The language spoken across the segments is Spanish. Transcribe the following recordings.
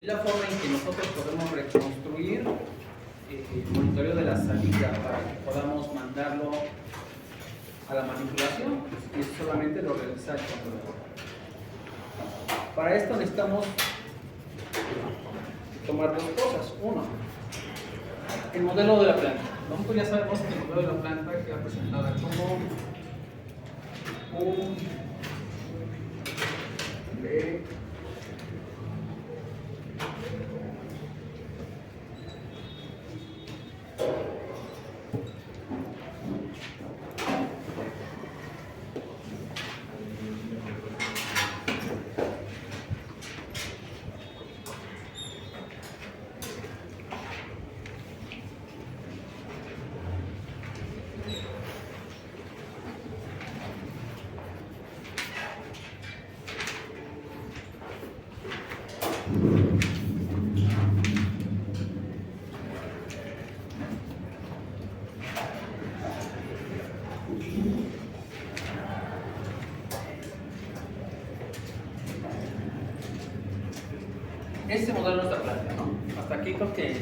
Es la forma en que nosotros podemos reconstruir el monitoreo de la salida para que podamos mandarlo a la manipulación y solamente lo realiza el controlador. Para esto necesitamos tomar dos cosas. Uno, el modelo de la planta. Nosotros ya sabemos que el modelo de la planta queda presentada como un B Este modelo es nuestra planta, ¿no? Hasta aquí creo que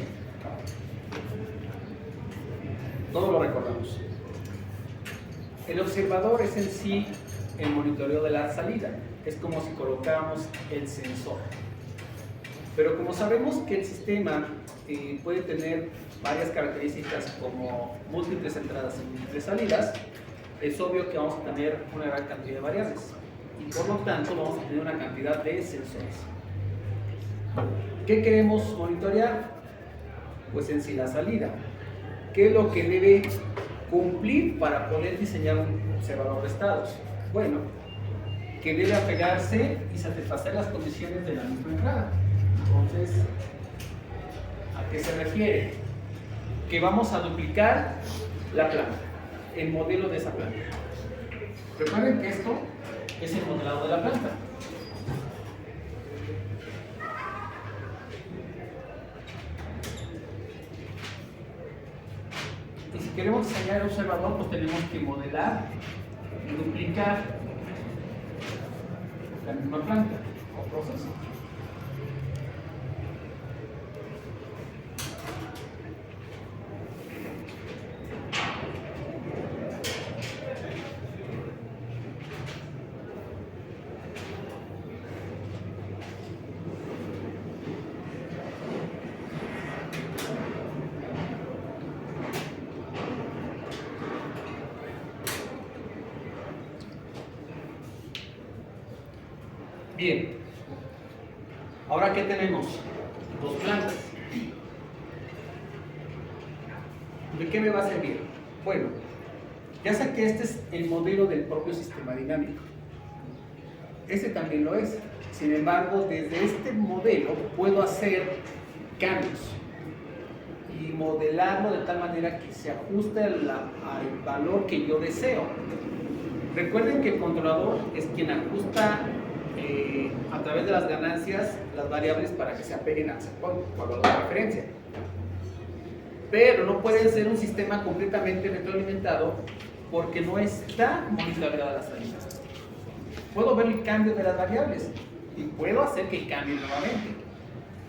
todo lo recordamos. El observador es en sí el monitoreo de la salida. Es como si colocáramos el sensor. Pero como sabemos que el sistema puede tener varias características como múltiples entradas y múltiples salidas, es obvio que vamos a tener una gran cantidad de variables. Y por lo tanto vamos a tener una cantidad de sensores. ¿Qué queremos monitorear? Pues en sí la salida. ¿Qué es lo que debe cumplir para poder diseñar un observador de estados? Bueno, que debe apegarse y satisfacer las condiciones de la misma entrada. Entonces, ¿a qué se refiere? Que vamos a duplicar la planta, el modelo de esa planta. Recuerden que esto es el modelado de la planta. Y si queremos diseñar el observador, pues tenemos que modelar y duplicar la misma planta o proceso. Bien, ahora ¿qué tenemos? Dos plantas. ¿De qué me va a servir? Bueno, ya sé que este es el modelo del propio sistema dinámico. Este también lo es. Sin embargo, desde este modelo puedo hacer cambios y modelarlo de tal manera que se ajuste al valor que yo deseo. Recuerden que el controlador es quien ajusta a través de las ganancias las variables para que se apeguen al valor de referencia. Pero no puede ser un sistema completamente retroalimentado porque no está monitoreada la salida. Puedo ver el cambio de las variables y puedo hacer que cambie nuevamente,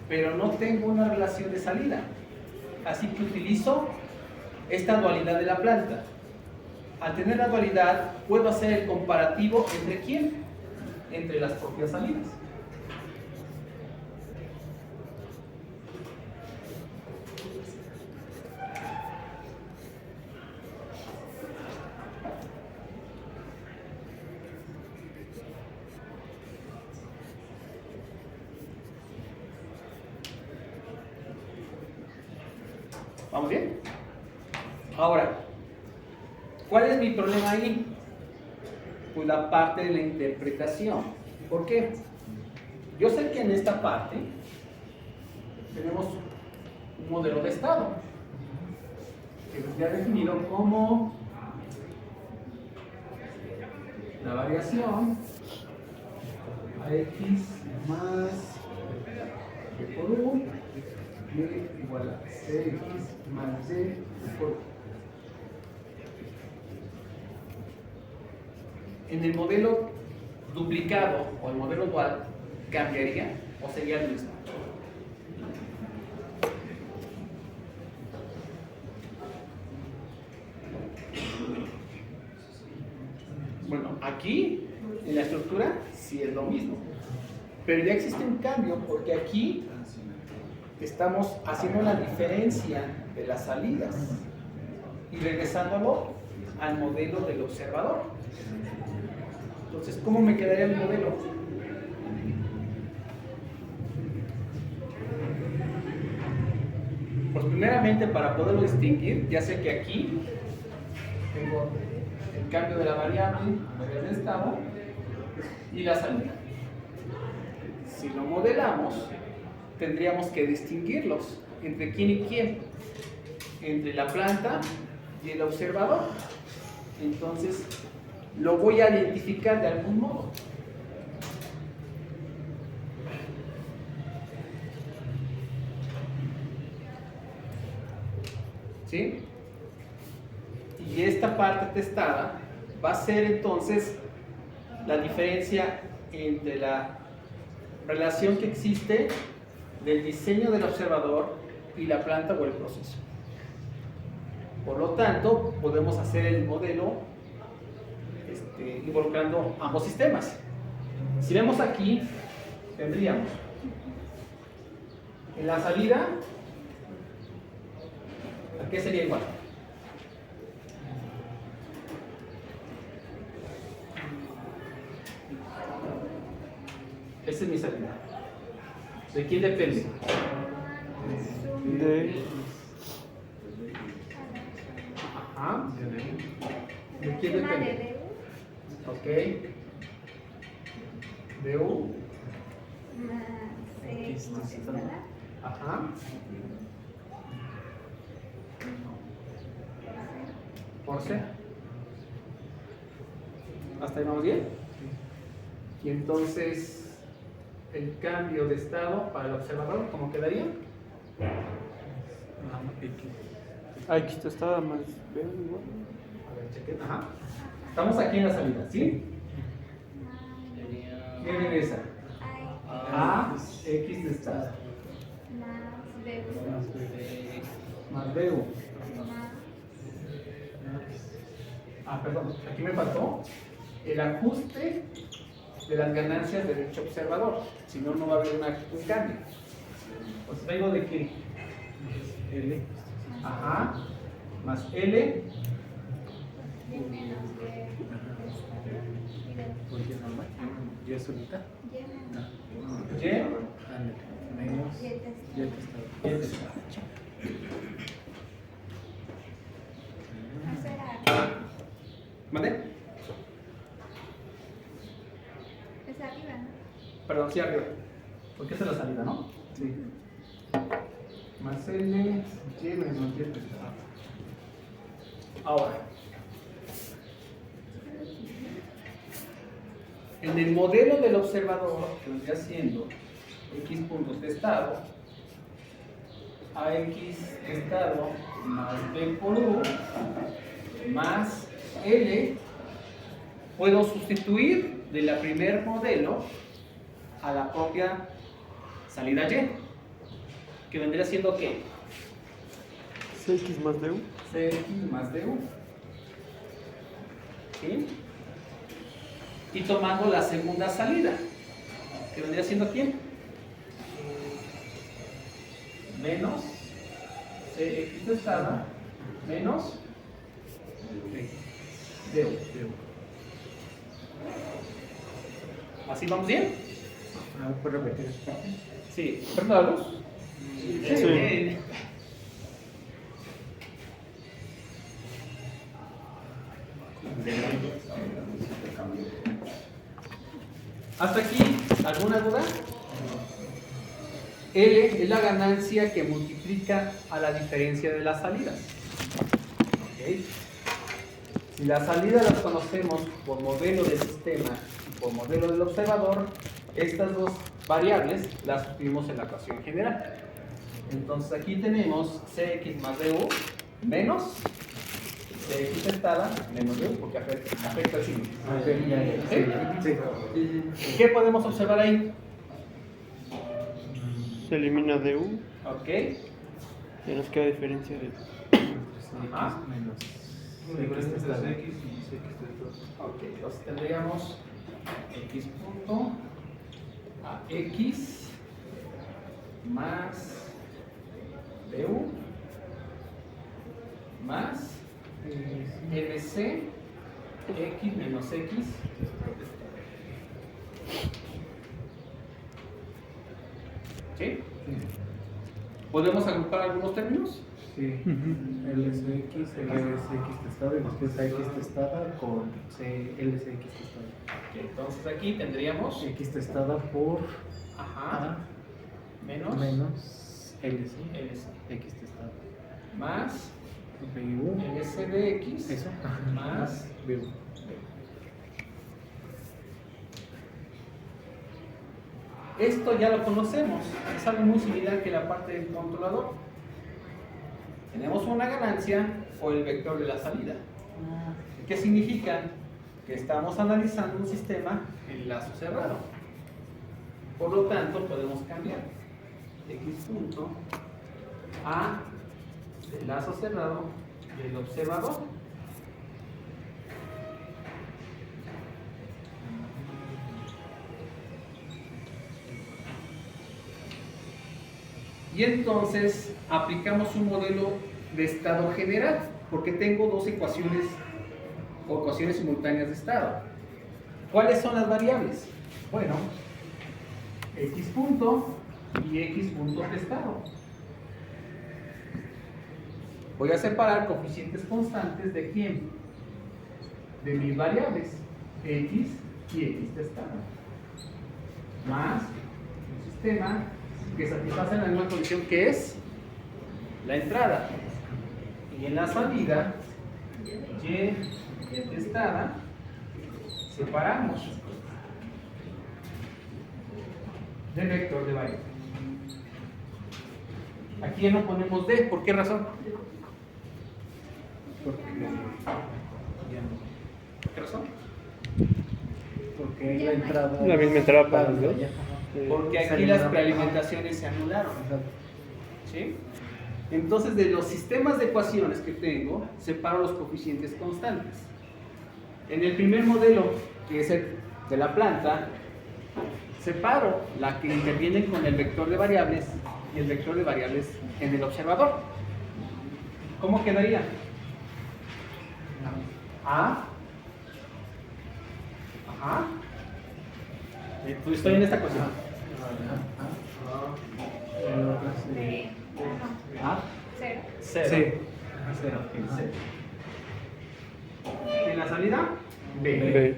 pero no tengo una relación de salida. Así que utilizo esta dualidad de la planta. Al tener la dualidad, puedo hacer el comparativo entre quién, entre las propias salidas. ¿Vamos bien? Ahora, ¿cuál es mi problema ahí? Pues la parte de la interpretación. ¿Por qué? Yo sé que en esta parte tenemos un modelo de estado que se ha definido como la variación a x más y por u y igual a cx más y por u. En el modelo duplicado o el modelo dual cambiaría o sería el mismo. Aquí, en la estructura, sí es lo mismo. Pero ya existe un cambio porque aquí estamos haciendo la diferencia de las salidas y regresándolo al modelo del observador. Entonces, ¿cómo me quedaría el modelo? Pues primeramente, para poderlo distinguir, ya sé que aquí tengo el cambio de la variable de estado y la salida. Si lo modelamos, tendríamos que distinguirlos entre quién y quién, entre la planta y el observador. Entonces, lo voy a identificar de algún modo. ¿Sí? Y esta parte testada va a ser entonces la diferencia entre la relación que existe del diseño del observador y la planta o el proceso. Por lo tanto, podemos hacer el modelo involucrando ambos sistemas. Si vemos aquí, tendríamos en la salida, ¿a qué sería igual? Esa es mi salida. ¿De quién depende? Ajá. ¿De quién depende? Ok. De U. Ajá. Por C. ¿Hasta ahí vamos bien? Y entonces, el cambio de estado para el observador, ¿cómo quedaría? Aquí estaba más B igual. A ver, chequen. Ajá. Estamos aquí en la salida, ¿sí? ¿Qué regresa? A, X de estado. Más BU. Ah, perdón, aquí me faltó el ajuste de las ganancias de dicho observador. Si no, no va a haber un cambio. Pues vengo de qué? L. Ajá. Más L. ¿Y es solita? Y. Menos. Y está. ¿Mande? Es arriba, ¿no? Perdón, sí, arriba. Porque esa es la salida, ¿no? Sí. Más L, Y menos Y. Ahora, en el modelo del observador, que vendría siendo X puntos de estado, AX estado más B por U más L, puedo sustituir de la primer modelo a la propia salida Y, que vendría siendo ¿qué? CX más DU. CX más DU. ¿Sí? Y tomando la segunda salida, que vendría siendo ¿quién? Menos CX de estado menos DU. ¿Así vamos bien? ¿Puedes repetir esta parte? Sí. ¿Prendo la luz? Sí. ¿Hasta aquí alguna duda? L es la ganancia que multiplica a la diferencia de las salidas. ¿Okay? Si las salidas las conocemos por modelo del sistema y por modelo del observador, estas dos variables las sustituimos en la ecuación general. Entonces aquí tenemos Cx más du menos Cx estada menos du, porque afecta al signo. ¿Sí? ¿Qué podemos observar ahí? Se elimina DU. Ok. Y nos queda diferencia de. Ajá. Menos. X. Ok, entonces tendríamos x punto a x más bu más lc x menos x. ¿Sí? ¿Podemos agrupar algunos términos? Sí, LSX, LSX testado y después AX testada con LSX testada. Ok, entonces aquí tendríamos X testada por ajá, A menos menos LC, LC X testada. más BU, LC de X eso, más BU. Esto ya lo conocemos, es algo muy similar que la parte del controlador. Tenemos una ganancia o el vector de la salida. ¿Qué significa? Que estamos analizando un sistema en lazo cerrado. Por lo tanto, podemos cambiar x punto a del lazo cerrado del observador. Y entonces aplicamos un modelo de estado general, porque tengo dos ecuaciones o ecuaciones simultáneas de estado. ¿Cuáles son las variables? Bueno, x punto y x punto testado. Voy a separar coeficientes constantes de quién? De mis variables, x y x testado. Más un sistema que satisface la misma condición que es la entrada. Y en la salida, y testada, separamos del vector de variable. Aquí ya no ponemos d, ¿por qué razón? ¿Por qué razón? Porque es la entrada. La misma entrada para los dos. Porque aquí las prealimentaciones se anularon. ¿Sí? Entonces, de los sistemas de ecuaciones que tengo, separo los coeficientes constantes. En el primer modelo, que es el de la planta, separo la que interviene con el vector de variables y el vector de variables en el observador. ¿Cómo quedaría? A. Ajá. Estoy en esta ecuación. A. Cero. Cero. Sí. Cero. Cero. En la salida, B. B.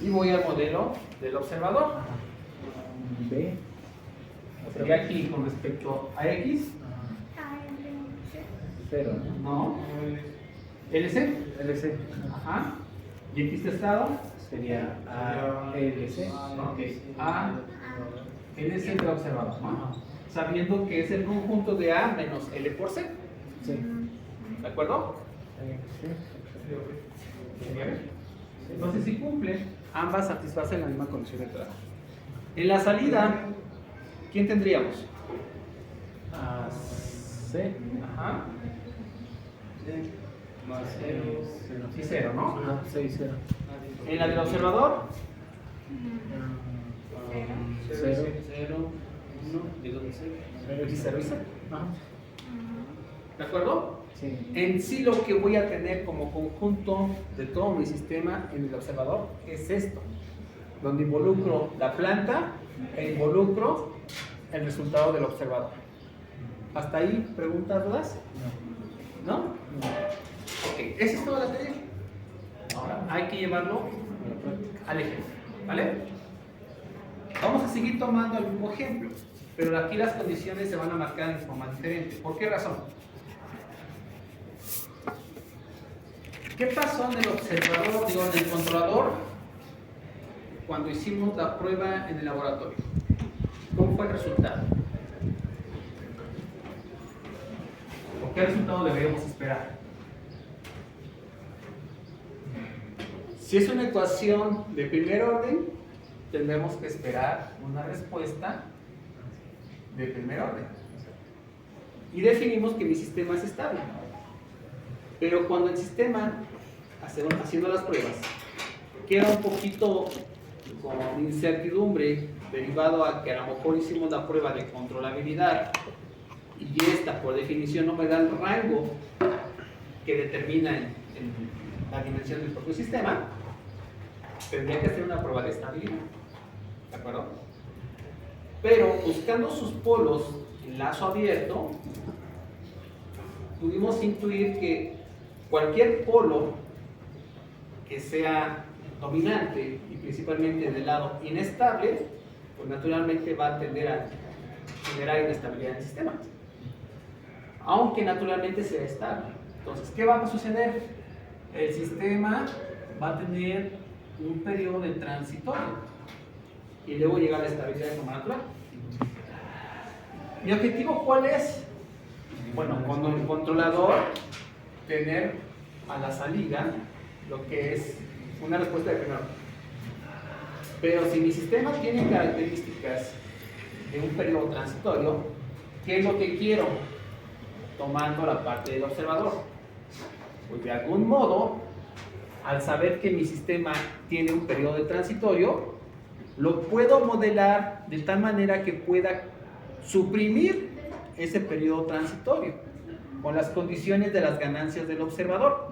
Y voy al modelo del observador. B. Y aquí con respecto a X, Ah, cero. Cero. no. LC, LC. ajá. Y X testado, Sería ALC. ok. A, LC del observador, ¿no? Sabiendo que es el conjunto de A menos L por C. Sí. ¿De acuerdo? Entonces, si cumple, ambas satisfacen la misma condición de entrada. En la salida, ¿quién tendríamos? C. Ajá. Más Y cero, ¿no? Ajá, 6, 0. En la del observador, Cero. 0, 1, y 0 y 0. Ajá. ¿De acuerdo? Sí. En sí lo que voy a tener como conjunto de todo mi sistema en el observador es esto, donde involucro la planta e involucro el resultado del observador. ¿Hasta ahí preguntas, dudas? ¿No? Ok, esa es toda la teoría. Ahora hay que llevarlo al ejemplo, ¿vale? Vamos a seguir tomando el mismo ejemplo, pero aquí las condiciones se van a marcar de forma diferente. ¿Por qué razón? ¿Qué pasó en el observador, digo, en el controlador, cuando hicimos la prueba en el laboratorio? ¿Cómo fue el resultado? ¿O qué resultado deberíamos esperar? Si es una ecuación de primer orden, tendremos que esperar una respuesta de primer orden. Y definimos que mi sistema es estable. Pero cuando el sistema, haciendo las pruebas, queda un poquito con incertidumbre derivado a que a lo mejor hicimos la prueba de controlabilidad y esta por definición no me da el rango que determina la dimensión del propio sistema, tendría que hacer una prueba de estabilidad, ¿de acuerdo? Pero buscando sus polos en lazo abierto, pudimos intuir que cualquier polo que sea dominante y principalmente del lado inestable, pues naturalmente va a tender a generar inestabilidad en el sistema, aunque naturalmente sea estable. Entonces, ¿qué va a suceder? El sistema va a tener un periodo de transitorio y luego llega a la estabilidad de forma natural. ¿Mi objetivo cuál es? Bueno, con el controlador tener a la salida lo que es una respuesta de primer orden. Pero si mi sistema tiene características de un periodo transitorio, ¿qué es lo que quiero? Tomando la parte del observador. Pues de algún modo, al saber que mi sistema tiene un periodo de transitorio, lo puedo modelar de tal manera que pueda suprimir ese periodo transitorio con las condiciones de las ganancias del observador.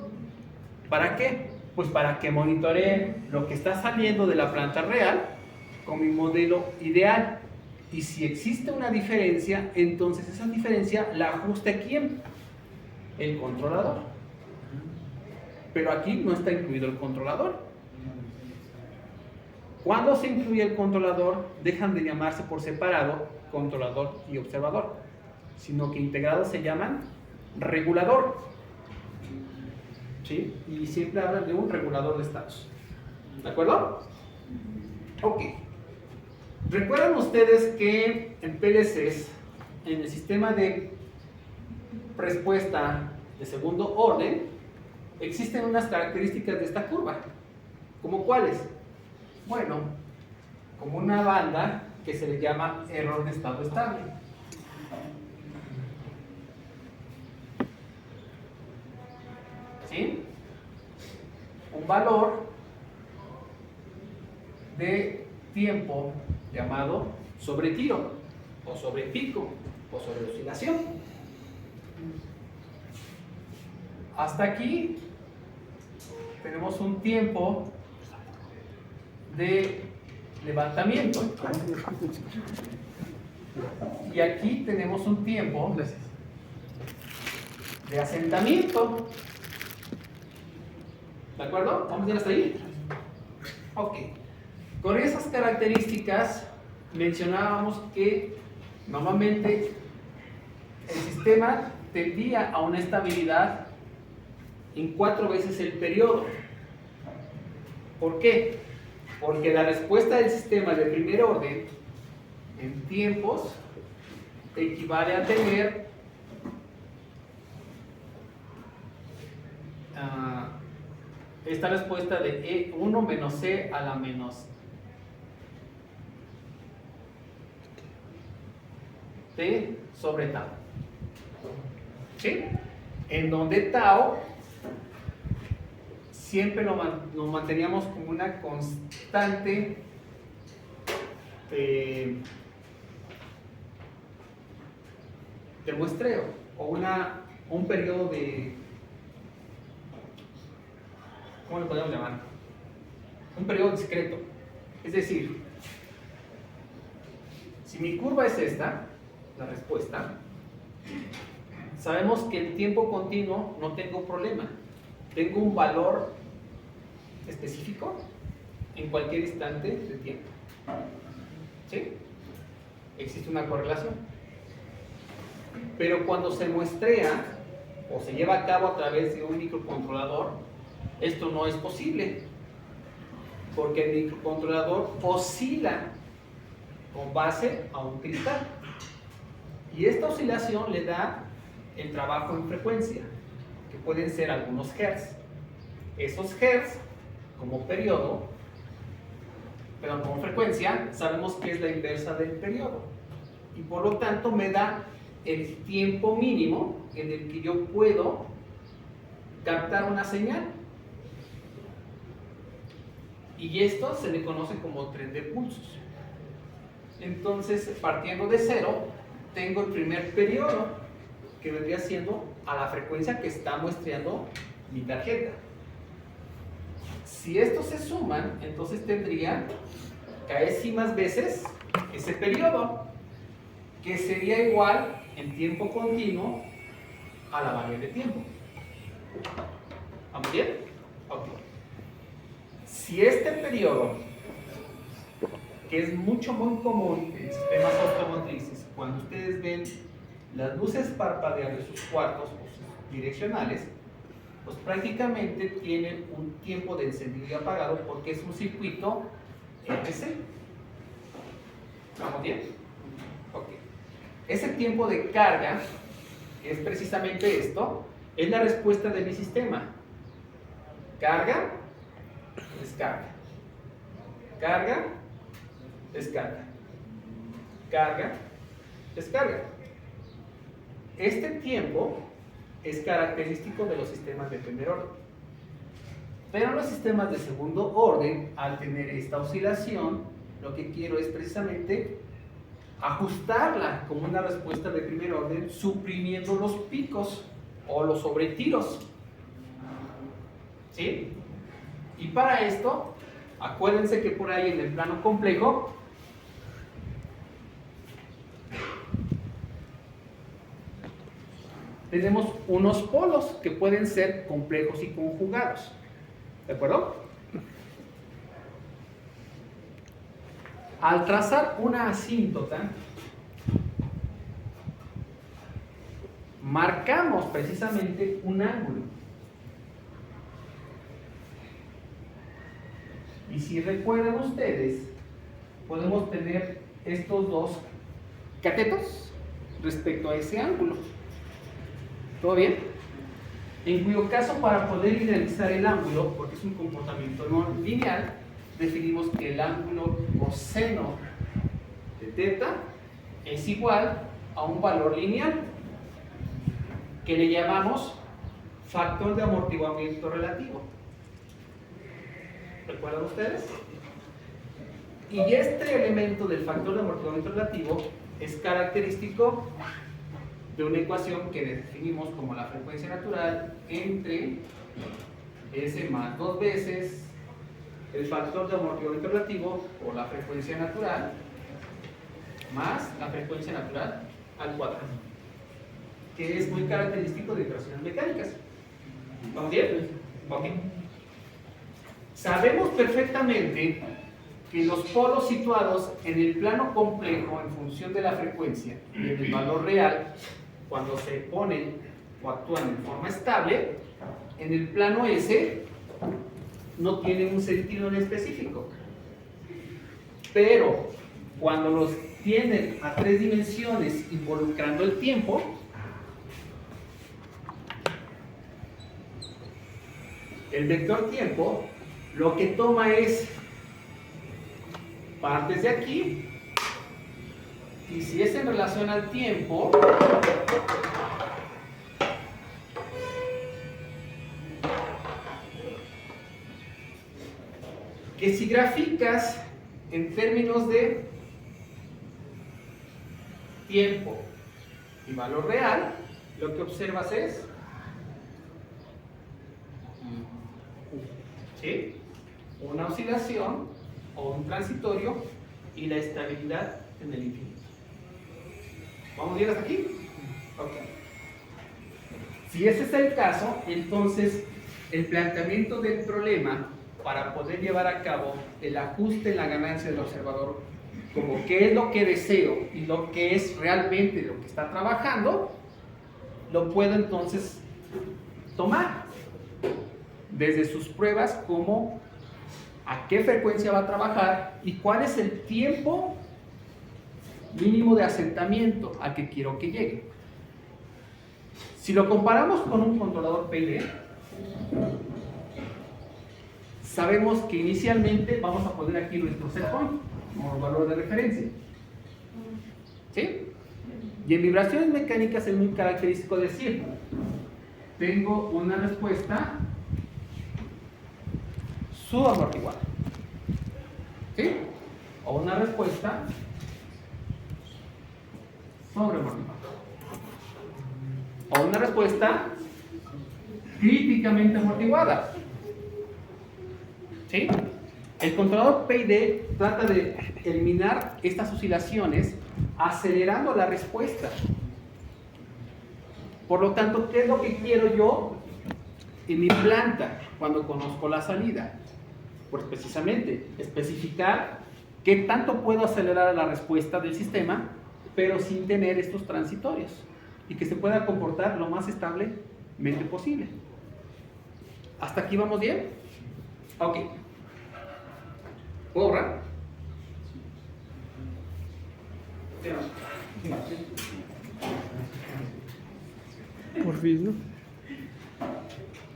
¿Para qué? Pues para que monitoree lo que está saliendo de la planta real con mi modelo ideal. Y si existe una diferencia, entonces esa diferencia la ajusta ¿quién? El controlador. Pero aquí no está incluido el controlador. Cuando se incluye el controlador, dejan de llamarse por separado controlador y observador, sino que integrados se llaman regulador. ¿Sí? Y siempre hablan de un regulador de estados. ¿De acuerdo? Ok. ¿Recuerdan ustedes que en PLCs, en el sistema de respuesta de segundo orden, existen unas características de esta curva? ¿Cómo cuáles? Bueno, como una banda que se le llama error de estado estable. ¿Sí? Un valor de tiempo llamado sobretiro, o sobrepico, o sobre oscilación. Hasta aquí tenemos un tiempo de levantamiento. Y aquí tenemos un tiempo de asentamiento. ¿De acuerdo? ¿Vamos bien hasta ahí? Ok. Con esas características mencionábamos que normalmente el sistema tendía a una estabilidad en 4 veces el periodo. ¿Por qué? Porque la respuesta del sistema de primer orden en tiempos equivale a tener esta respuesta de E1 menos C a la menos T sobre tau. ¿Sí? En donde tau siempre lo manteníamos como una constante de muestreo o un periodo de, ¿cómo lo podemos llamar? Un periodo discreto. Es decir, si mi curva es esta, la respuesta, sabemos que el tiempo continuo no tengo problema. Tengo un valor específico en cualquier instante de tiempo. ¿Sí? Existe una correlación. Pero cuando se muestrea o se lleva a cabo a través de un microcontrolador, esto no es posible. Porque el microcontrolador oscila con base a un cristal. Y esta oscilación le da el trabajo en frecuencia, que pueden ser algunos hertz. Esos hertz, como periodo, pero como frecuencia, sabemos que es la inversa del periodo. Y por lo tanto me da el tiempo mínimo en el que yo puedo captar una señal. Y esto se le conoce como tren de pulsos. Entonces, partiendo de cero, tengo el primer periodo, que vendría siendo a la frecuencia que está muestreando mi tarjeta. Si estos se suman, entonces tendría caécimas veces ese periodo, que sería igual en tiempo continuo a la variable tiempo. ¿Vamos bien? Ok. Si este periodo, que es muy común en sistemas automotrices, cuando ustedes ven las luces parpadear de sus cuartos o sus direccionales, pues prácticamente tienen un tiempo de encendido y apagado porque es un circuito RC. ¿Vamos bien? Ok. Ese tiempo de carga, que es precisamente esto, es la respuesta de mi sistema. Carga, descarga. Carga, descarga. Carga, descarga. Este tiempo es característico de los sistemas de primer orden. Pero los sistemas de segundo orden, al tener esta oscilación, lo que quiero es precisamente ajustarla como una respuesta de primer orden, suprimiendo los picos o los sobretiros. ¿Sí? Y para esto, acuérdense que por ahí en el plano complejo, tenemos unos polos que pueden ser complejos y conjugados. ¿De acuerdo? Al trazar una asíntota, marcamos precisamente un ángulo. Y si recuerdan ustedes, podemos tener estos dos catetos respecto a ese ángulo. ¿Todo bien? En cuyo caso, para poder idealizar el ángulo, porque es un comportamiento no lineal, definimos que el ángulo coseno de teta es igual a un valor lineal que le llamamos factor de amortiguamiento relativo. ¿Recuerdan ustedes? Y este elemento del factor de amortiguamiento relativo es característico de una ecuación que definimos como la frecuencia natural entre S más 2 veces el factor de amortiguamiento relativo o la frecuencia natural más la frecuencia natural al cuadrado, que es muy característico de ecuaciones mecánicas. ¿Vamos bien? Ok. Sabemos perfectamente que los polos situados en el plano complejo en función de la frecuencia y en el valor real, cuando se ponen o actúan en forma estable, en el plano S no tienen un sentido en específico. Pero cuando los tienen a 3 dimensiones involucrando el tiempo, el vector tiempo lo que toma es partes de aquí, y si es en relación al tiempo, que si graficas en términos de tiempo y valor real, lo que observas es ¿sí? Una oscilación o un transitorio y la estabilidad en el infinito. ¿Vamos bien hasta aquí? Ok. Si ese es el caso, entonces el planteamiento del problema para poder llevar a cabo el ajuste en la ganancia del observador, como qué es lo que deseo y lo que es realmente lo que está trabajando, lo puedo entonces tomar desde sus pruebas como a qué frecuencia va a trabajar y cuál es el tiempo mínimo de asentamiento al que quiero que llegue. Si lo comparamos con un controlador PID, sabemos que inicialmente vamos a poner aquí nuestro set point como valor de referencia. ¿Sí? Y en vibraciones mecánicas es muy característico decir, tengo una respuesta subamortiguada. ¿Sí? O una respuesta sobreamortiguada. O una respuesta críticamente amortiguada. ¿Sí? El controlador PID trata de eliminar estas oscilaciones acelerando la respuesta. Por lo tanto, ¿qué es lo que quiero yo en mi planta cuando conozco la salida? Pues precisamente especificar qué tanto puedo acelerar la respuesta del sistema, pero sin tener estos transitorios y que se pueda comportar lo más establemente posible. ¿Hasta aquí vamos bien? Ok. ¿Puedo borrar? Por fin, ¿no?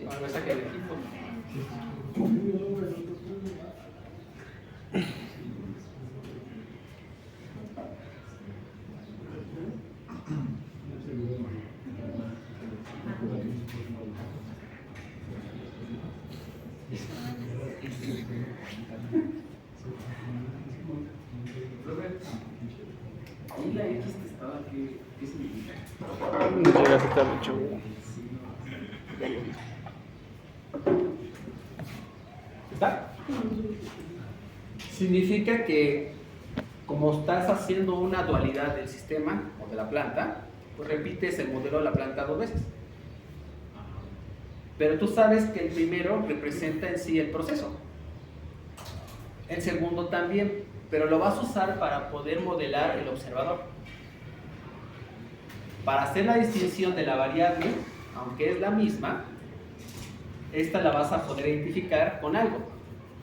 Ahora me saqué el equipo. ¿Y la X testada qué significa? No llega a aceptar mucho. ¿Está? Significa que como estás haciendo una dualidad del sistema o de la planta, pues repites el modelo de la planta 2 veces. Pero tú sabes que el primero representa en sí el proceso. El segundo también, pero lo vas a usar para poder modelar el observador. Para hacer la distinción de la variable, aunque es la misma, esta la vas a poder identificar con algo.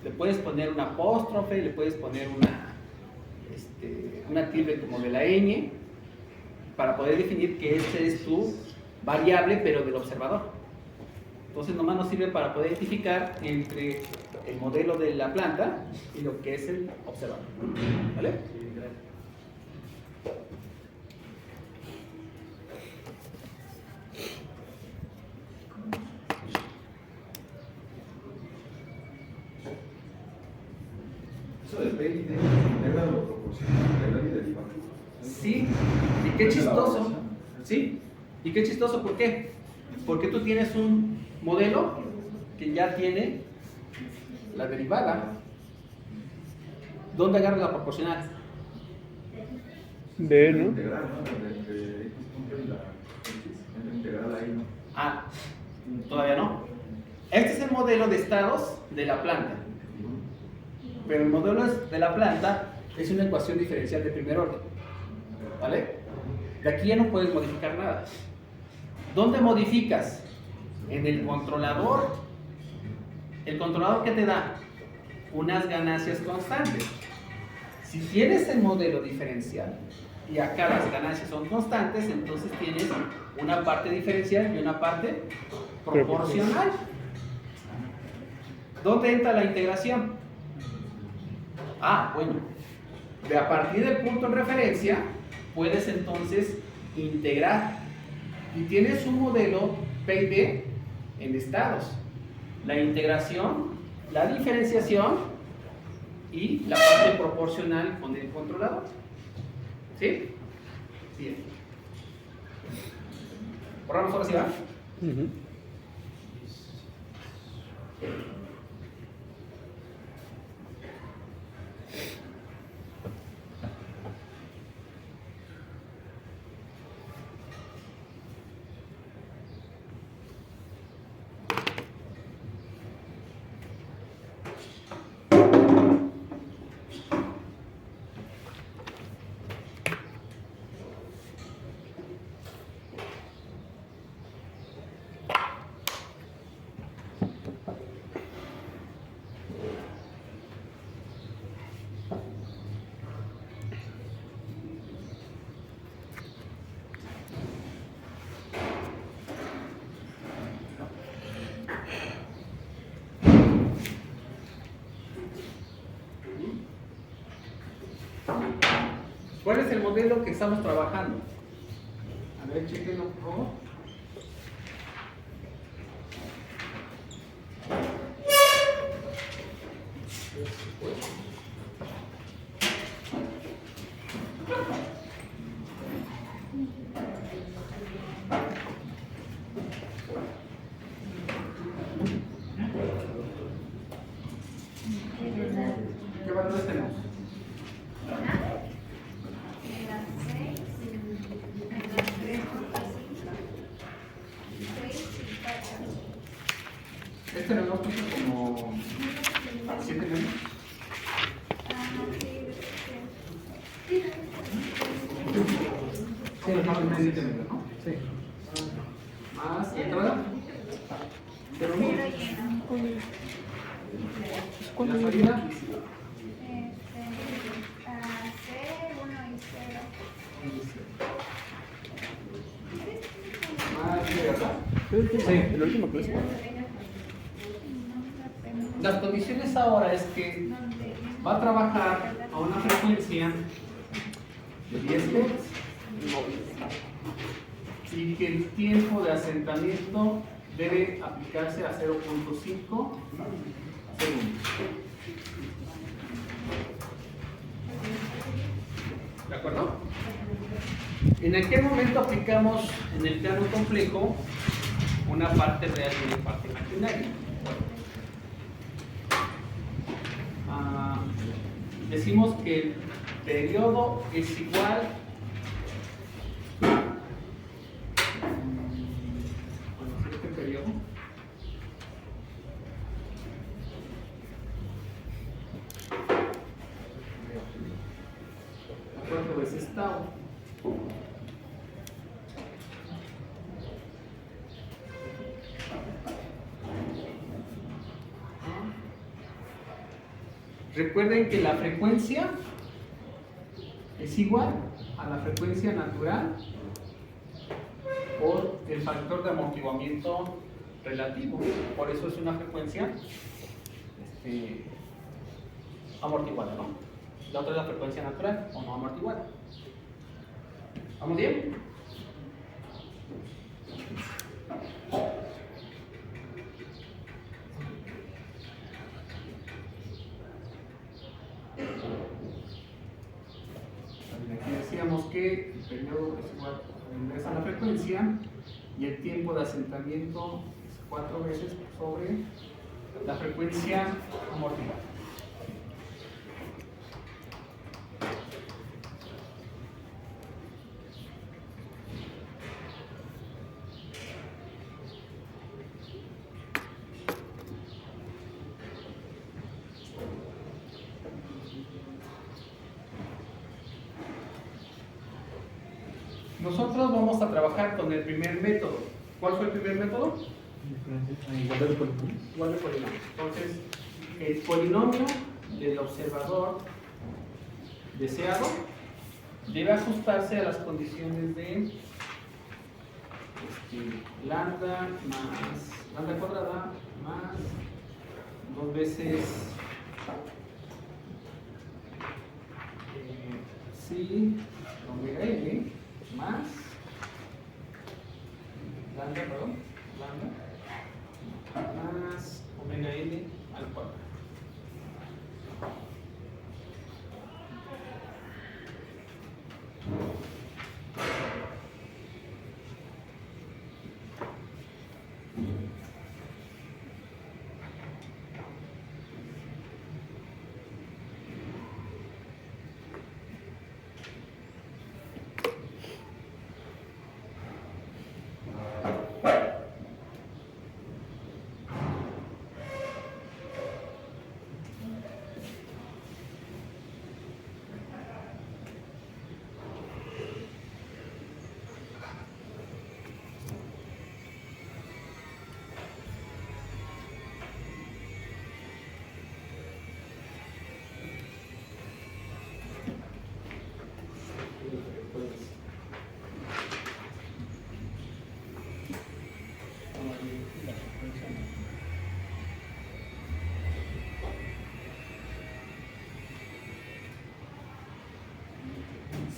Le puedes poner una apóstrofe, le puedes poner una tilde como de la ñ, para poder definir que este es tu variable, pero del observador. Entonces nomás nos sirve para poder identificar entre el modelo de la planta y lo que es el observador. ¿Vale? Eso del PID integra lo proporcional, integral y derivado. Sí, y qué chistoso. Sí, y qué chistoso, ¿por qué? Porque tú tienes un modelo que ya tiene la derivada. ¿Dónde agarra la proporcional? D, ¿no? Integral, ¿no? De X punto y la X, en la integral ahí, ¿no? Ah, todavía no. Este es el modelo de estados de la planta. Pero el modelo de la planta es una ecuación diferencial de primer orden. ¿Vale? De aquí ya no puedes modificar nada. ¿Dónde modificas? En el controlador. ¿El controlador qué te da? Unas ganancias constantes. Si tienes el modelo diferencial y acá las ganancias son constantes, entonces tienes una parte diferencial y una parte proporcional. ¿Dónde entra la integración? Ah, bueno, de a partir del punto en referencia puedes entonces integrar y tienes un modelo PID en estados: la integración, la diferenciación y la parte proporcional con el controlador. ¿Sí? Bien. Borramos ahora sí, ¿va? Ujú. ¿Cuál es el modelo que estamos trabajando? A ver, chequenlo por favor. ¿Qué valores tenemos? En las 6, en las 3.5, 6 y 4. Este lo hemos puesto como 7 menos. Sí, lo estamos en 7 menos, ¿no? Sí. Más entrada. Pero no. Pero lleno. La salida. C1 y 0. Más de acá. Sí, el último clase. Las condiciones ahora es que va a trabajar a una frecuencia de 10 Hz y que el tiempo de asentamiento debe aplicarse a 0.5 segundos. ¿De acuerdo? ¿En aquel momento aplicamos en el plano complejo una parte real y una parte imaginaria? Decimos que el periodo es igual este periodo ¿cuánto es estado? Recuerden que la frecuencia es igual a la frecuencia natural por el factor de amortiguamiento relativo. Por eso es una frecuencia amortiguada, ¿no? La otra es la frecuencia natural o no amortiguada. ¿Vamos bien? Aquí decíamos que el periodo es igual a la frecuencia y el tiempo de asentamiento es 4 veces sobre la frecuencia amortiguada. Nosotros vamos a trabajar con el primer método. ¿Cuál fue el primer método? Igualdad de polinomios. Igual de polinomio. Entonces, el polinomio del observador deseado debe ajustarse a las condiciones de lambda más lambda cuadrada más 2 veces sí omega n más lambda, perdón, lambda más omega n al cuadrado.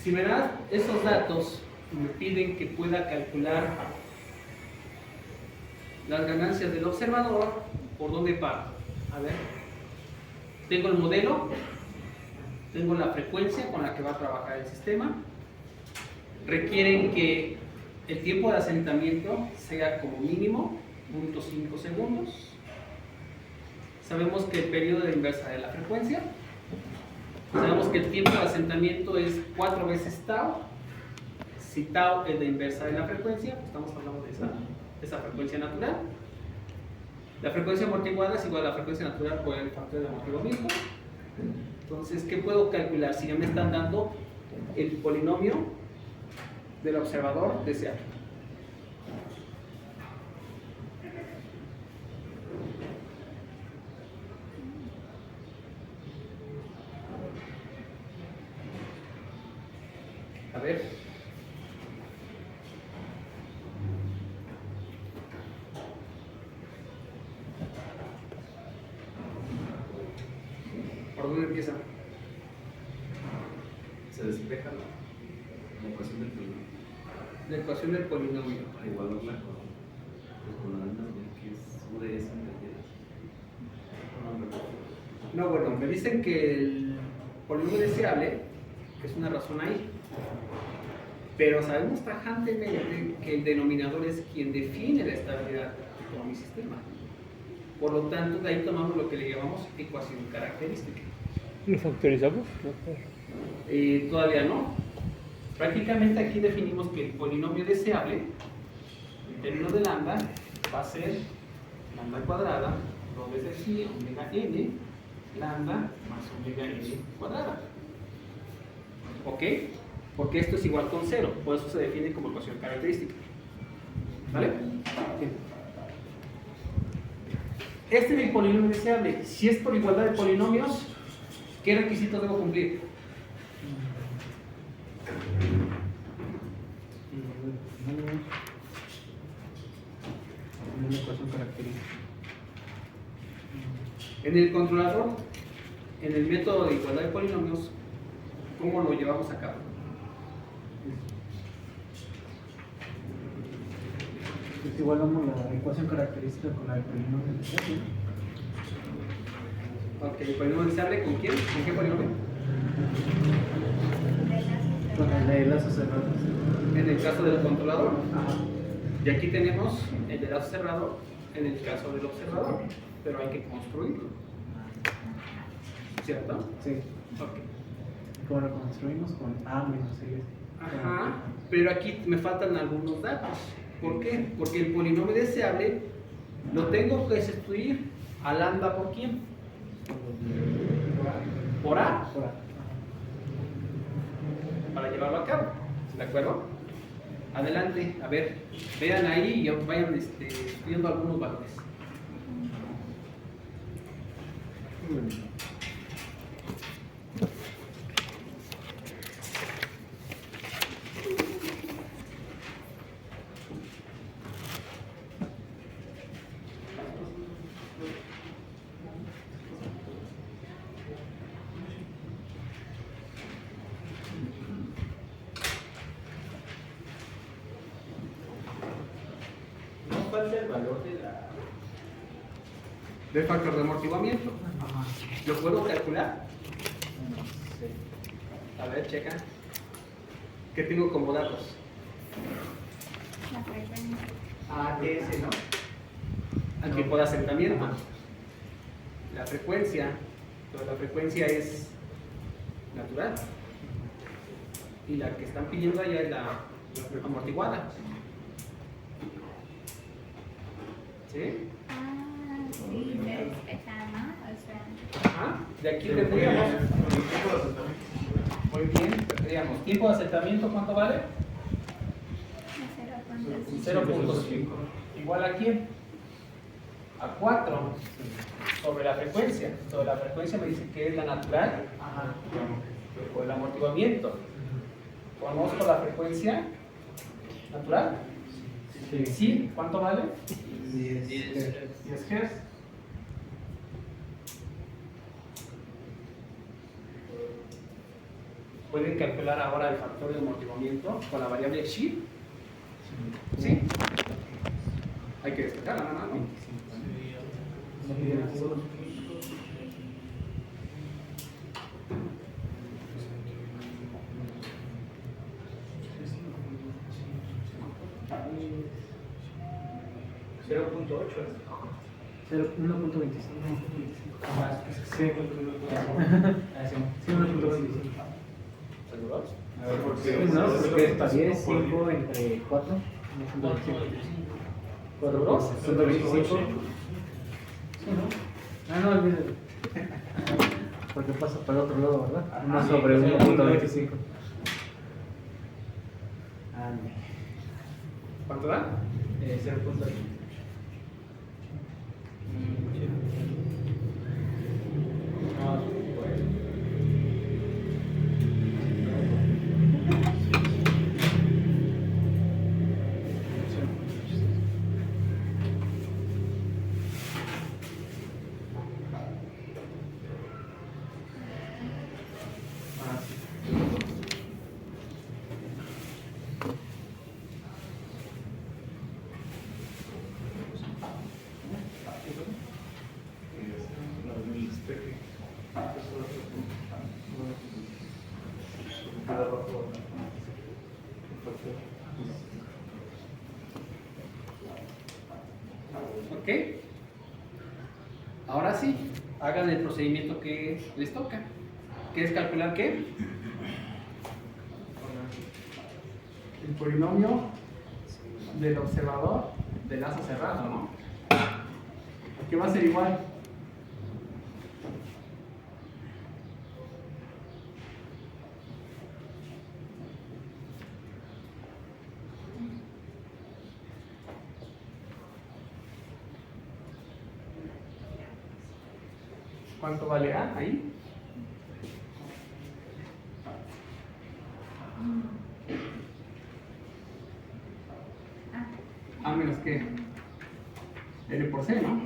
Si me dan esos datos y me piden que pueda calcular las ganancias del observador, ¿por dónde paro? A ver, tengo el modelo, tengo la frecuencia con la que va a trabajar el sistema, requieren que el tiempo de asentamiento sea como mínimo 0.5 segundos. Sabemos que el periodo de inversa de la frecuencia, sabemos que el tiempo de asentamiento es 4 veces tau. Si tau es la inversa de la frecuencia, estamos hablando de esa frecuencia natural. La frecuencia amortiguada es igual a la frecuencia natural por el factor de amortiguamiento. Entonces, ¿qué puedo calcular? Si ya me están dando el polinomio del observador deseado. A ver. ¿Por dónde empieza? Se despeja la ecuación del polinomio. La ecuación del polinomio. Para igualarla con la lambda, que es U de S entre Y. No, bueno, me dicen que el polinomio deseable es una razón ahí. Pero sabemos tajantemente que el denominador es quien define la estabilidad de todo mi sistema. Por lo tanto, de ahí tomamos lo que le llamamos ecuación característica. ¿Lo factorizamos? Todavía no. Prácticamente aquí definimos que el polinomio deseable, en términos de lambda, va a ser lambda cuadrada, 2 veces phi, omega n, lambda más omega n cuadrada. ¿Ok? Porque esto es igual con 0, por eso se define como ecuación característica. ¿Vale? Este es el polinomio deseable. Si es por igualdad de polinomios, ¿qué requisitos debo cumplir? Una ecuación característica. En el controlador, en el método de igualdad de polinomios, ¿cómo lo llevamos a cabo? Pues igualamos la ecuación característica con la del polinomio deseable. Ok, ¿el polinomio deseable con quién? ¿Con qué polinomio? Con el de lazos cerrados. En el caso del controlador. Ajá. Y aquí tenemos el de lazo cerrado en el caso del observador, pero hay que construirlo. ¿Cierto? Sí. Ok. ¿Cómo lo construimos? Con A menos C. Ajá, pero aquí me faltan algunos datos. ¿Por qué? Porque el polinomio deseable lo tengo que sustituir a lambda por quién? Por A, Por A. para llevarlo a cabo. ¿De acuerdo? Adelante, a ver, vean ahí y vayan viendo algunos valores. Falta el valor del factor de amortiguamiento. Ajá. ¿Lo puedo calcular? Sí. A ver, checa. ¿Qué tengo como datos? La frecuencia. AS, ¿no? Al tiempo de asentamiento. La frecuencia, pero la frecuencia es natural. Y la que están pidiendo allá es la amortiguada. ¿Sí? Ah, sí, pero esa, ¿no? O sea, Ajá. De aquí tendríamos. Muy bien, tendríamos. ¿Tiempo de asentamiento cuánto vale? 0.5. ¿Igual a quién? A 4 sobre la frecuencia. Sobre la frecuencia me dice que es la natural. Ajá. O el amortiguamiento. ¿Conozco la frecuencia natural? Sí. Sí. ¿Cuánto vale? 10 10 Hz. ¿Pueden calcular ahora el factor de amortiguamiento con la variable xi? ¿Sí? Hay que despejarla, ¿no? 0.8. 1.25. Sí, 1.25. ¿Seguros? A ver, ¿por Sí, qué? no, porque es para 10, 5 entre 4. 4 ¿Seguros? 125. Sí, ¿no? Ah, no, olvídalo. Porque pasa para el otro lado, ¿verdad? 1 sobre 1.25. Ah, no. ¿Cuánto da? 0.25. No, pues. ¿Ok? Ahora sí, hagan el procedimiento que les toca. ¿Qué es calcular qué? El polinomio del observador de lazo cerrado, ¿no? ¿Qué va a ser igual? ¿Cuánto vale A ahí? A menos que L por C, ¿no?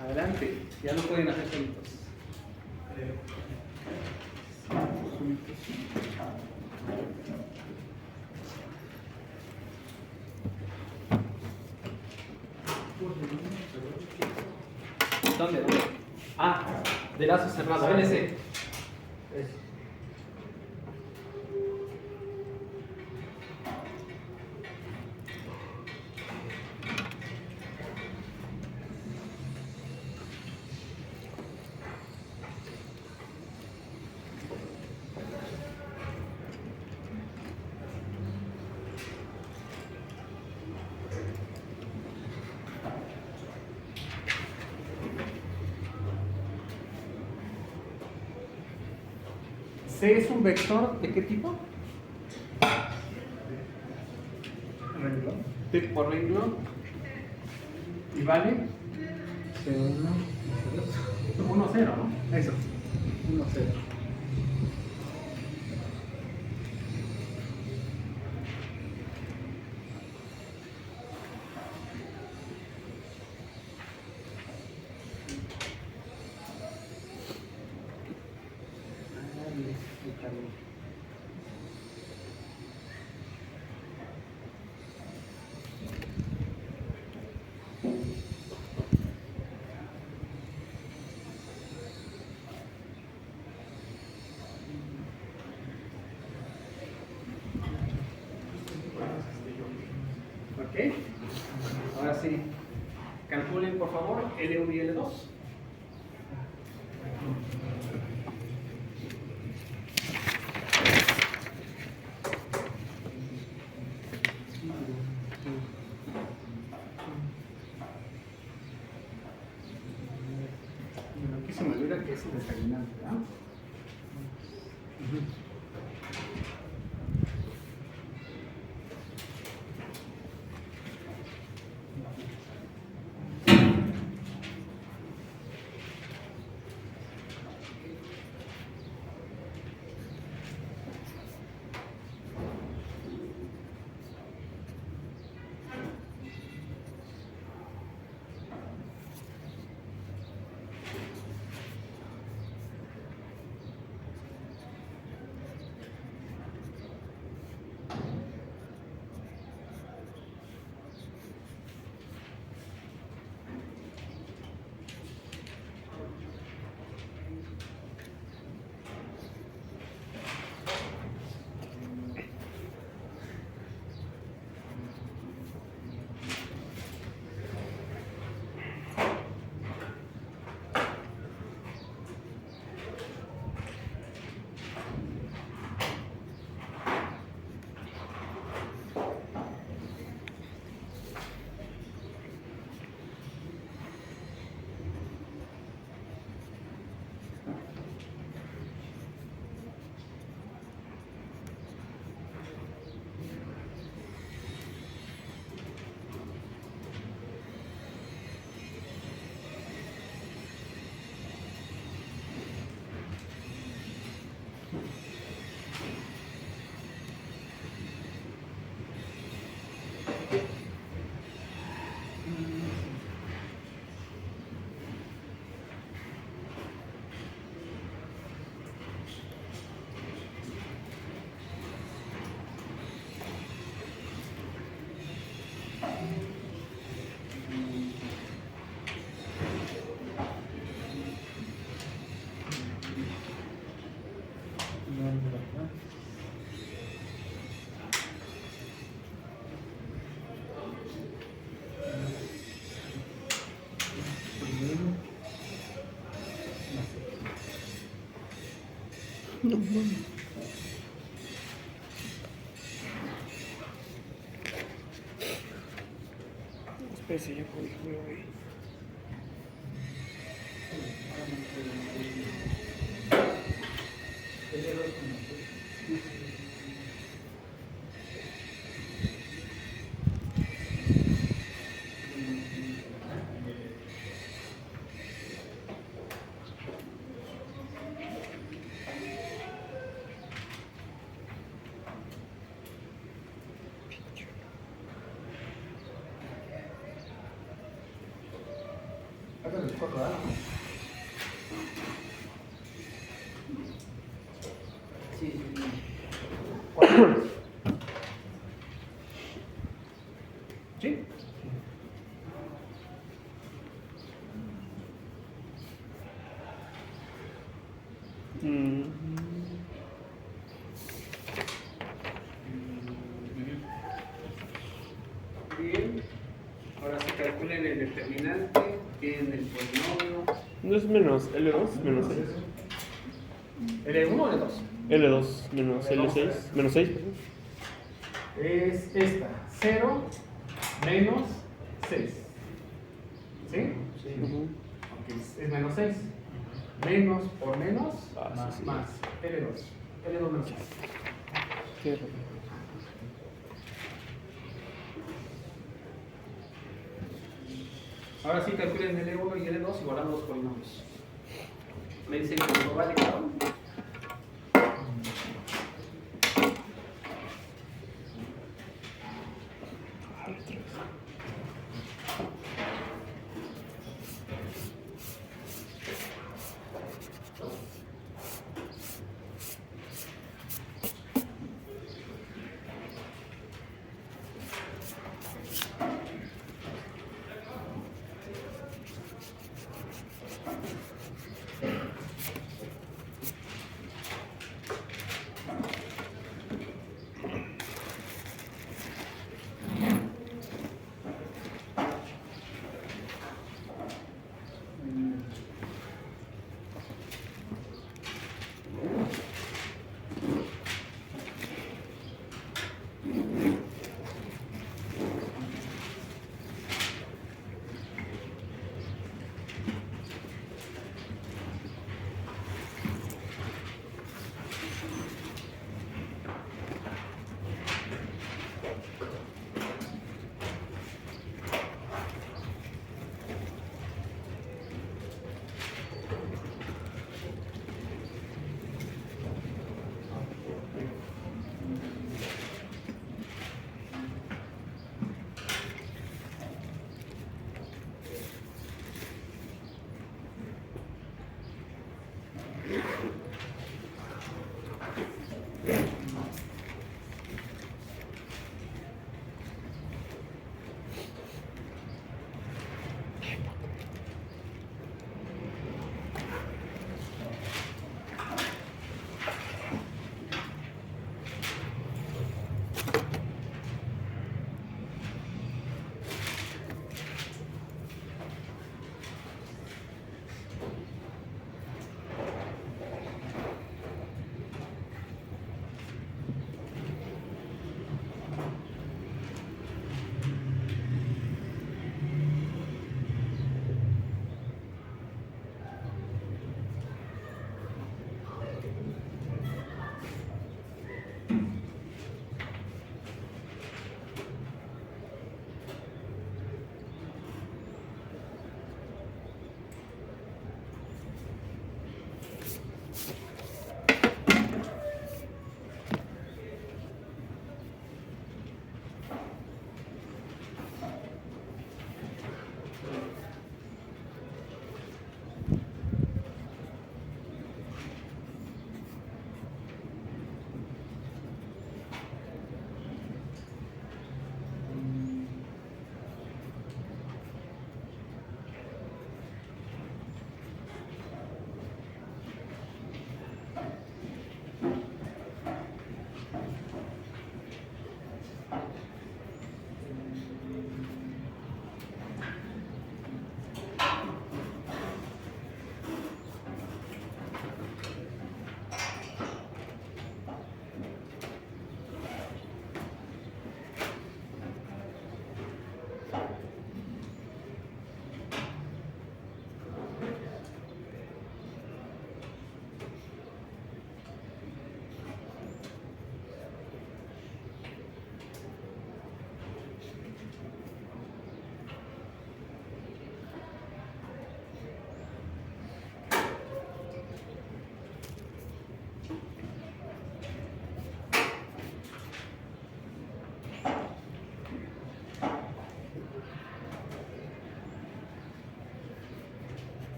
Adelante, ya lo pueden hacer solitos. ¿Dónde? ¿Dónde? Ah, de lazo cerrado, LC. C es un vector ¿de qué tipo? Renglón. Tipo renglón. ¿Y vale? C1, 1, 0, ¿no? Eso. 1, 0. Ok. Ahora sí. Calculen, por favor, L1 y L2. Bueno, aquí se me olvida que es el determinante, ¿verdad? Especie, ya voy, güey. Acá les corro, ¿ah? Sí, sí, sí. ¿Cuál? ¿Sí? Mm. Bien. Ahora se calculen el determinante, tienen el polinomio. ¿No es menos L2 menos 6? ¿L1 o L2? L2 menos L6 menos 6, perdón. Es esta, 0 menos 6. ¿Sí? Ujú. Ok, es menos 6. Menos por menos, Ah, más, sí, sí. más. L2. L2 menos 6. Qué raro. Ahora sí calculen el L1 y el L2 igualando los polinomios. Me dicen que no vale, claro.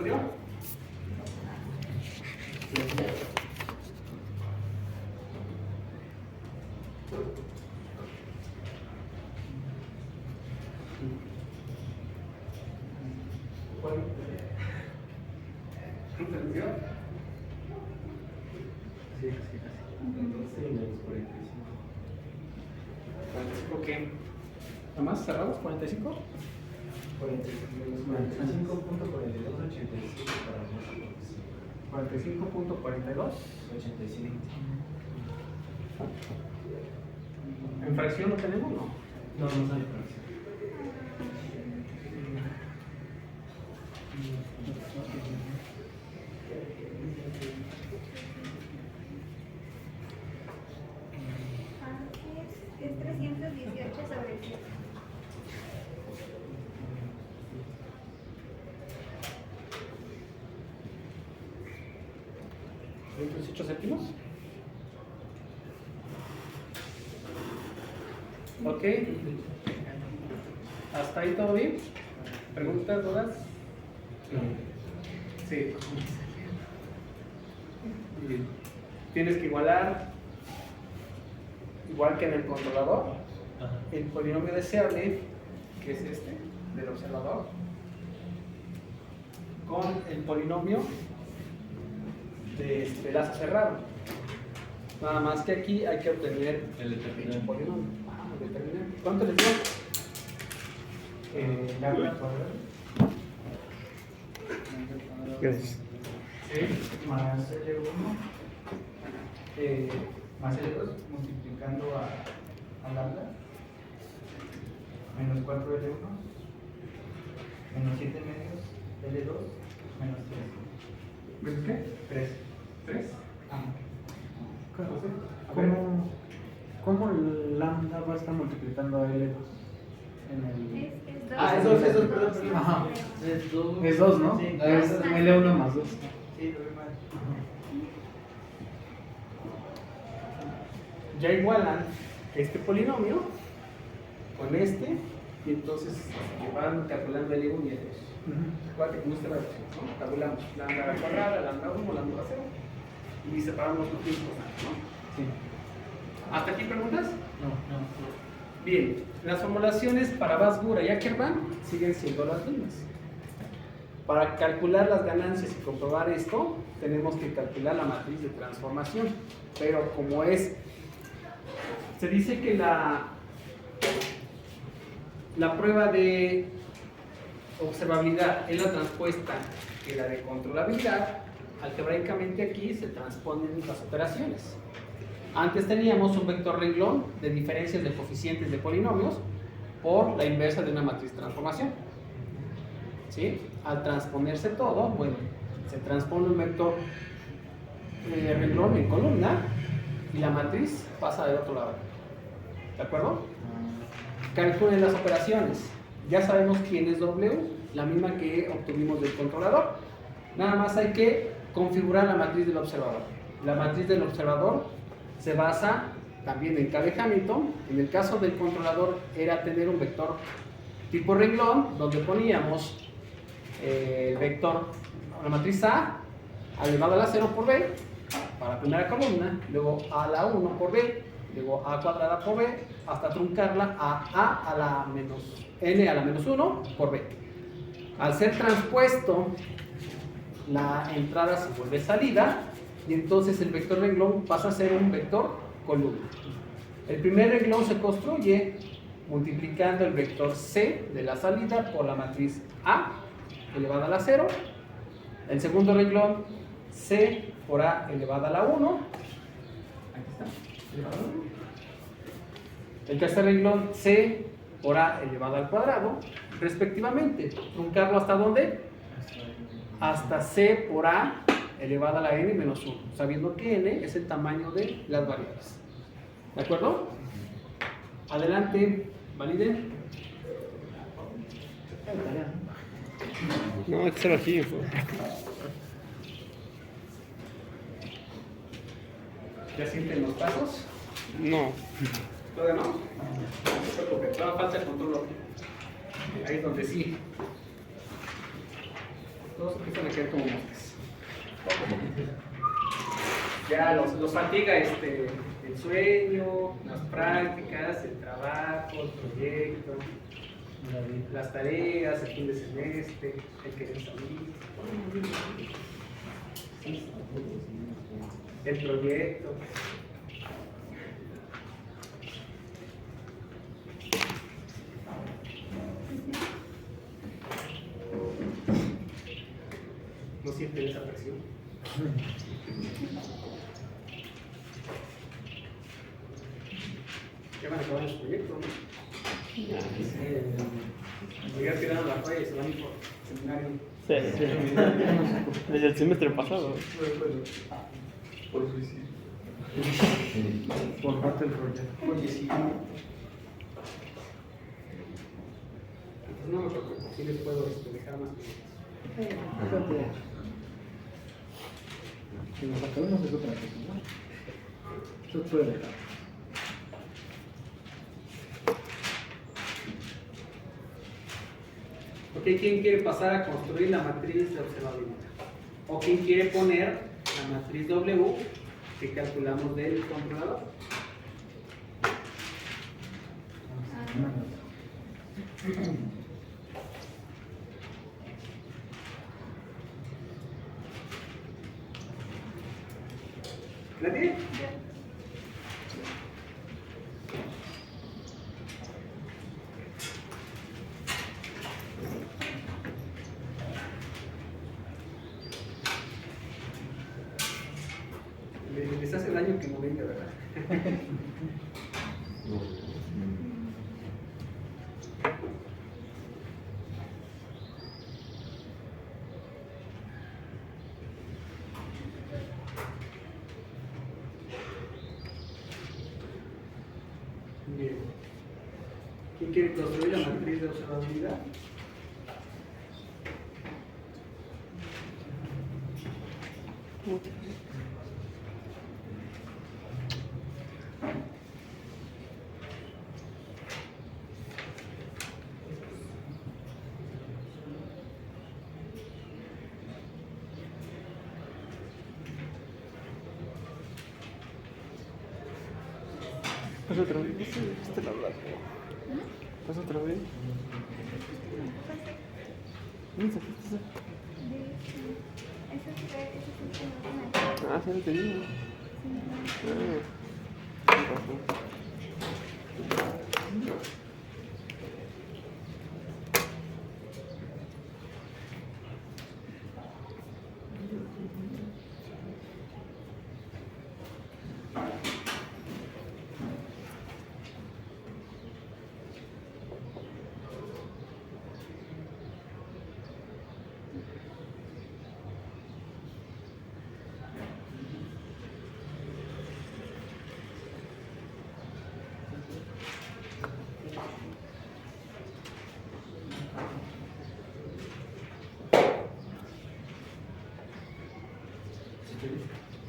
entendió? ¿Entendió? Sí, sí, Menos 45. ¿45 qué? ¿Nada más cerrados? ¿45? 45 punto 42, 85 para nosotros. 45.42. 85. ¿En fracción lo tenemos? No. No, no sale fracción. Es 318 sobre 7. ¿28 céntimos? Ok. ¿Hasta ahí todo bien? ¿Preguntas, dudas? Sí. Bien. Tienes que igualar, igual que en el controlador, el polinomio deseable, que es este, del observador, con el polinomio de lazo cerrado. Nada más que aquí hay que obtener El determinante. dicho polinomio. El determinante. ¿Cuánto les dio? Lambda cuadrado. Gracias. Sí. Más L1 más L2 multiplicando a lambda menos 4L1 menos 7 medios L2 menos ¿Ves qué? 3. 3. ¿Cómo el lambda va a estar multiplicando a L2? En el... Es 2. Ah, es 2, perdón. Ajá. Es Es 2, ¿no? Sí. Es L1 más 2. Sí, lo vi mal. Ya igualan este polinomio con este, y entonces van calculando el 1 y el 2. Acuérdate que gusta la opción, ¿no? Calculamos lambda cuadrada, lambda 1, lambda 0, y separamos los tiempos, ¿no? Sí. ¿Hasta aquí preguntas? No. Bien, las formulaciones para Basgura y Ackermann siguen siendo las mismas. Para calcular las ganancias y comprobar esto, tenemos que calcular la matriz de transformación. Pero como se dice que la prueba de observabilidad es la transpuesta que la de controlabilidad, algebraicamente aquí se transponen las operaciones. Antes teníamos un vector renglón de diferencias de coeficientes de polinomios por la inversa de una matriz de transformación. ¿Sí? Al transponerse todo, bueno, se transpone un vector renglón en columna y la matriz pasa del otro lado. ¿De acuerdo? Calculen las operaciones. Ya sabemos quién es W, la misma que obtuvimos del controlador. Nada más hay que configurar la matriz del observador. La matriz del observador se basa también en K de Hamilton. En el caso del controlador era tener un vector tipo renglón donde poníamos el vector, la matriz A elevado a la 0 por B para la primera columna, luego A a la 1 por B, luego A cuadrada por B, hasta truncarla a A a la menos N a la menos 1 por B. Al ser transpuesto, la entrada se vuelve salida y entonces el vector renglón pasa a ser un vector columna. El primer renglón se construye multiplicando el vector C de la salida por la matriz A elevada a la 0. El segundo renglón C por A elevada a la 1. Aquí está, elevada a la 1. El tercer renglón C por A elevada al cuadrado, respectivamente. Truncarlo hasta dónde? Hasta C por A elevada a la n menos 1, sabiendo que n es el tamaño de las variables. ¿De acuerdo? Adelante, valide. No, hay que ser así. ¿Ya sienten los pasos? No. ¿Todavía no? No se preocupe, todavía falta el control. Ahí es donde sí. todos empiezan a caer como moscas. Ya los fatiga el sueño, las prácticas, el trabajo, el proyecto, las tareas, el fin de semestre, el querer salir, el proyecto. No sienten esa presión. Ya van a acabar los proyectos, ¿no? Ya tiraron la toalla y se van a ir por seminario. Sí, desde el semestre pasado. Por suicidio. Por parte del proyecto. Oye, sí. Entonces no me preocupo, sí les puedo dejar más proyectos. Fíjate. Si nos acabamos es otra cosa, ¿no? Eso puede dejar. Ok, ¿quién quiere pasar a construir la matriz de observabilidad? ¿O quién quiere poner la matriz W que calculamos del controlador? ¿Nadie? Les hace daño que no venga, ¿verdad? Bien. ¿Quién quiere construir la matriz de observabilidad? Pasa otra vez. Este la hablar. Pasa otra vez. Eso fue Ah, sí, lo tenía. Ah, con razón.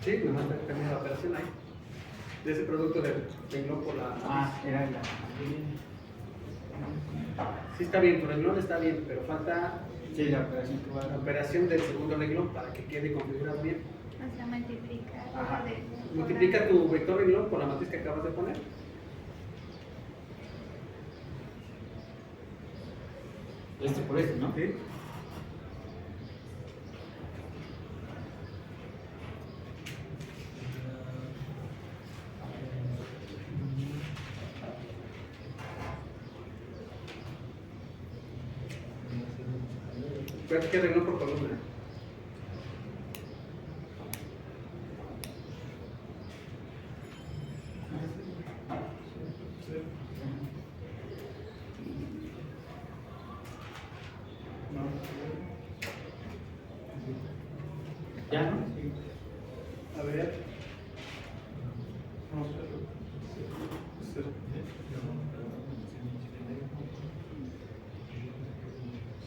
Sí, nomás también la operación ahí. De ese producto de renglón por la... Era la. Sí está bien, tu renglón está bien, pero falta Sí, la operación que va la a operación del segundo renglón para que quede configurado bien. O sea, multiplicar. Ajá. Multiplica tu vector renglón por la matriz que acabas de poner. Por este, ¿no? ¿Sí? Pero que renglón por columna. ¿Ya, no? A ver.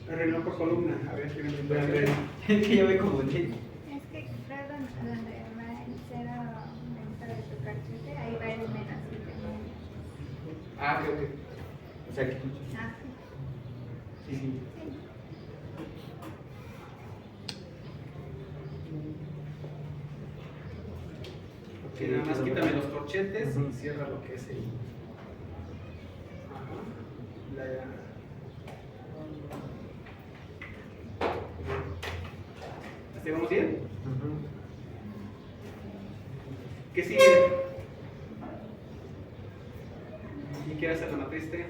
El renglón por columna. A ver, voy a ver. Es que yo me confundí. Es que creo donde va el cero dentro de tu cartucho, ahí va el menos 7. Ah, ok, ok. O sea, que. Ah, Sí, sí. sí. Sí, nada más quítame los corchetes y cierra lo que es el. Ajá. ¿Hasta ahí vamos bien? ¿Qué sigue? ¿Quién quiere hacer la matriz T?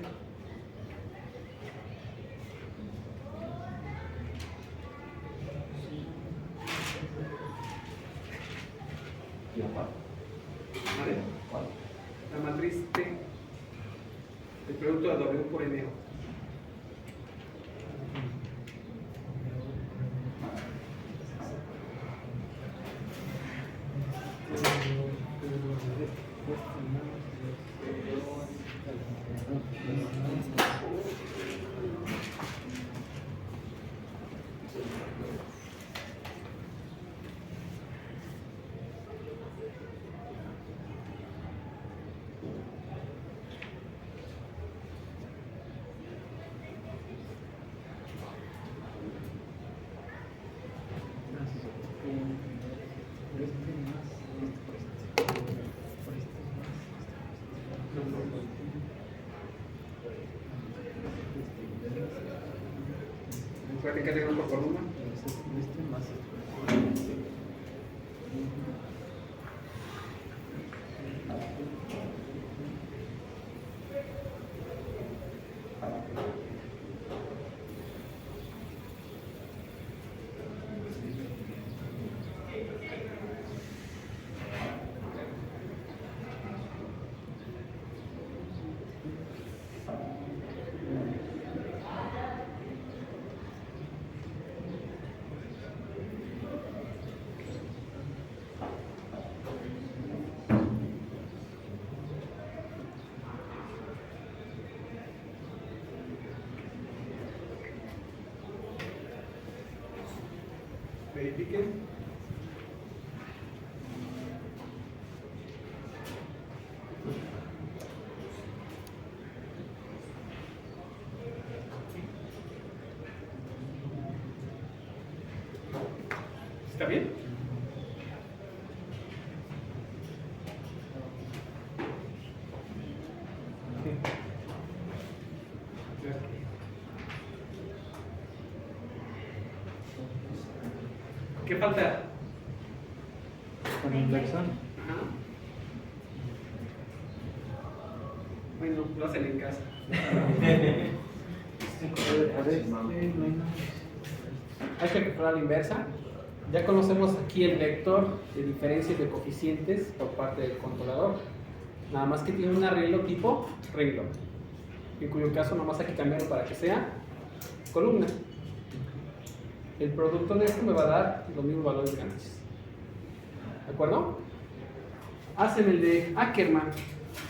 ¿Vale? La matriz T, el producto de W por M. Recuerden que tenemos por columna. Verifiquen. ¿Está bien? ¿Qué falta? Con inversión. Ajá. Bueno, lo hacen en casa. Hay que calcular la inversa. Ya conocemos aquí el vector de diferencias de coeficientes por parte del controlador. Nada más que tiene un arreglo tipo renglón, en cuyo caso nada más hay que cambiarlo para que sea columna. El producto de esto me va a dar los mismos valores de ganancias. ¿De acuerdo? Hacen el de Ackermann.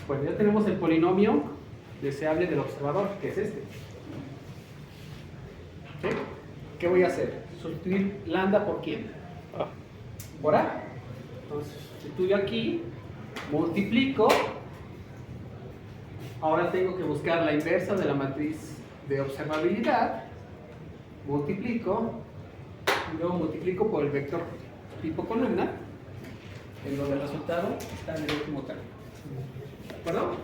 Pues ya tenemos el polinomio deseable del observador, que es este. ¿Sí? ¿Qué voy a hacer? Sustituir lambda por quién? Por A. Entonces, sustituyo aquí, multiplico. Ahora tengo que buscar la inversa de la matriz de observabilidad. Multiplico. Y luego multiplico por el vector tipo columna, en donde el resultado está en el último término. ¿De acuerdo?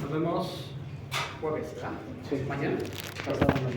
Nos vemos jueves, ¿verdad? Sí. Mañana. Pasado